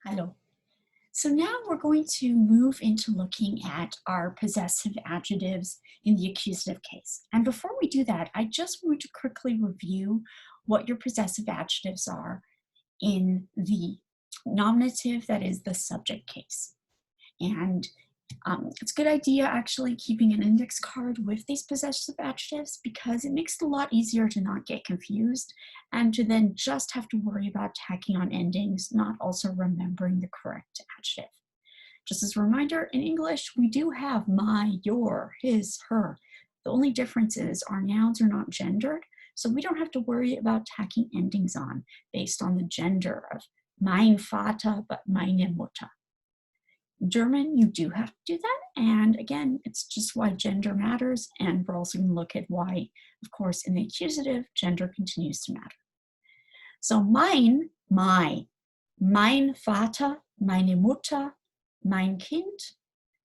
Hello. So now we're going to move into looking at our possessive adjectives in the accusative case. And before we do that, I just want to quickly review what your possessive adjectives are in the nominative, that is the subject case. And it's a good idea actually keeping an index card with these possessive adjectives because it makes it a lot easier to not get confused and to then just have to worry about tacking on endings, not also remembering the correct adjective. Just as a reminder, in English, we do have my, your, his, her. The only difference is our nouns are not gendered, so we don't have to worry about tacking endings on based on the gender of mein Vater, but meine Mutter. In German, you do have to do that. And again, it's just why gender matters. And we're also going to look at why, of course, in the accusative, gender continues to matter. So mein, my, mein Vater, meine Mutter, mein Kind,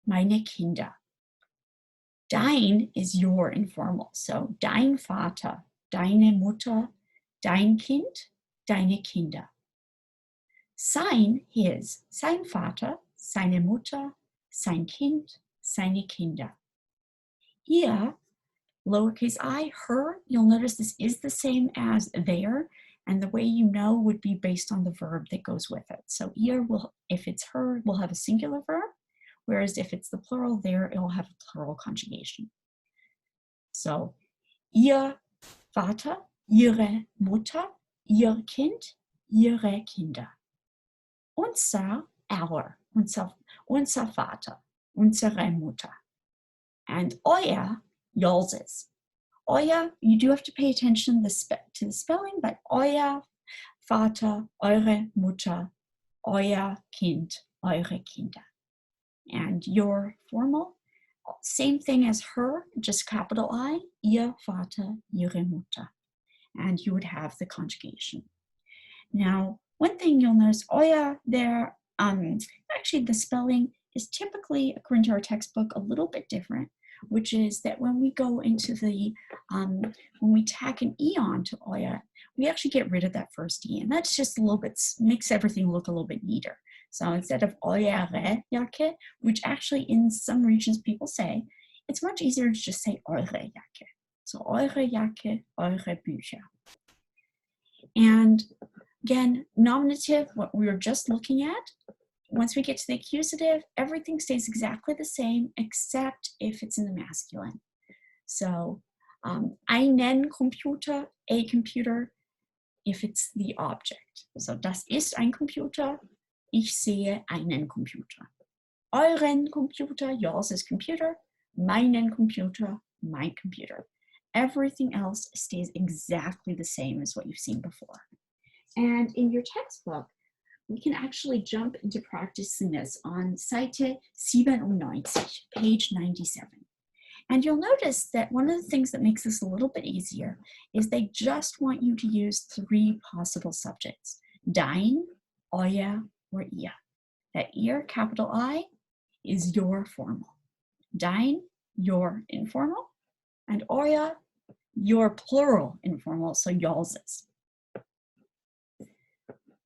meine Kinder. Dein is your informal. So dein Vater, deine Mutter, dein Kind, deine Kinder. Sein, his, sein Vater, seine Mutter, sein Kind, seine Kinder. Ihr, lowercase I, her, you'll notice this is the same as their, and the way you know would be based on the verb that goes with it. So ihr will, if it's her, will have a singular verb, whereas if it's the plural there, it will have a plural conjugation. So ihr Vater, ihre Mutter, ihr Kind, ihre Kinder. Unser, our, unser Vater, unsere Mutter. And euer, yours. Euer, you do have to pay attention to the spelling, but euer Vater, eure Mutter, euer Kind, eure Kinder. And your formal, same thing as her, just capital I, ihr Vater, ihre Mutter. And you would have the conjugation. Now, one thing you'll notice, euer there, actually the spelling is typically, according to our textbook, a little bit different, which is that when we go into the, when we tack an E on to euer, we actually get rid of that first E, and that's just a little bit, makes everything look a little bit neater. So instead of eure Jacke, which actually in some regions people say, it's much easier to just say eure Jacke. So eure Jacke, eure Bücher. And again, nominative, what we were just looking at, once we get to the accusative, everything stays exactly the same except if it's in the masculine. So einen Computer, a computer, if it's the object. So das ist ein Computer, ich sehe einen Computer. Euren Computer, yours is computer, meinen Computer, my computer. Everything else stays exactly the same as what you've seen before. And in your textbook, we can actually jump into practicing this on Seite 97, page 97. And you'll notice that one of the things that makes this a little bit easier is they just want you to use 3 possible subjects: dein, euer, or ihr. That ihr, capital I, is your formal. Dein, your informal, and euer, your plural informal, so yours is.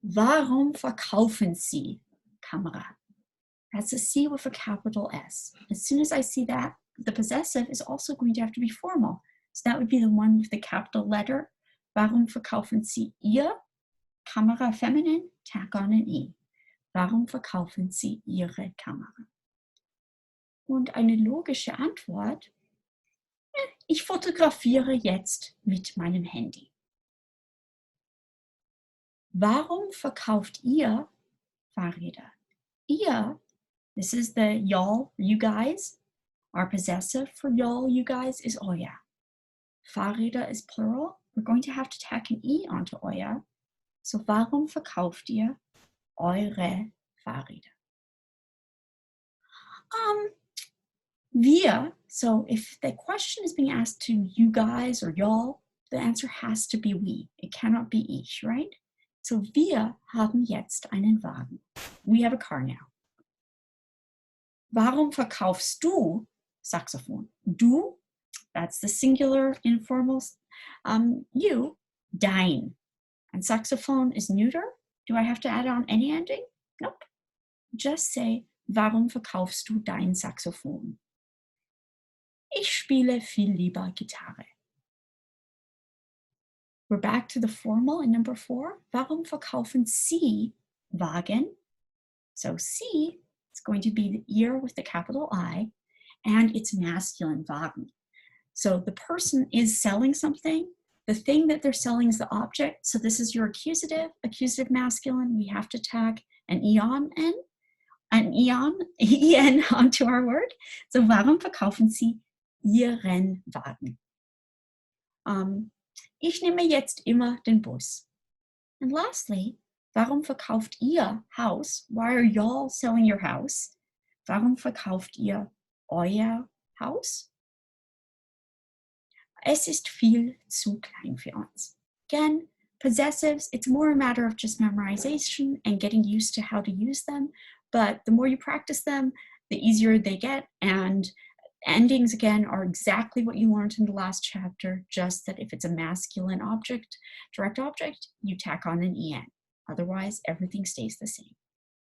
Warum verkaufen Sie Kamera? That's a C with a capital S. As soon as I see that, the possessive is also going to have to be formal. So that would be the one with the capital letter. Warum verkaufen Sie Ihr? Kamera feminine, tack on an E. Warum verkaufen Sie Ihre Kamera? Und eine logische Antwort: Ich fotografiere jetzt mit meinem Handy. Warum verkauft ihr Fahrräder? Ihr, this is the y'all, you guys. Our possessive for y'all, you guys, is euer. Fahrräder is plural. We're going to have to tack an E onto euer. So warum verkauft ihr eure Fahrräder? Wir, so if the question is being asked to you guys or y'all, the answer has to be we. It cannot be ich, right? So wir haben jetzt einen Wagen. We have a car now. Warum verkaufst du Saxophon? Du, that's the singular informal. You, dein. And saxophone is neuter. Do I have to add on any ending? Nope. Just say, warum verkaufst du dein Saxophon? Ich spiele viel lieber Gitarre. We're back to the formal in number 4. Warum verkaufen Sie Wagen? So Sie is going to be the ear with the capital I, and it's masculine, Wagen. So the person is selling something. The thing that they're selling is the object. So this is your accusative, accusative masculine. We have to tag an en onto our word. So warum verkaufen Sie Ihren Wagen? Ich nehme jetzt immer den Bus. And lastly, warum verkauft ihr Haus? Why are y'all selling your house? Warum verkauft ihr euer Haus? Es ist viel zu klein für uns. Again, possessives, it's more a matter of just memorization and getting used to how to use them. But the more you practice them, the easier they get. And endings, again, are exactly what you learned in the last chapter, just that if it's a masculine object, direct object, you tack on an en. Otherwise, everything stays the same.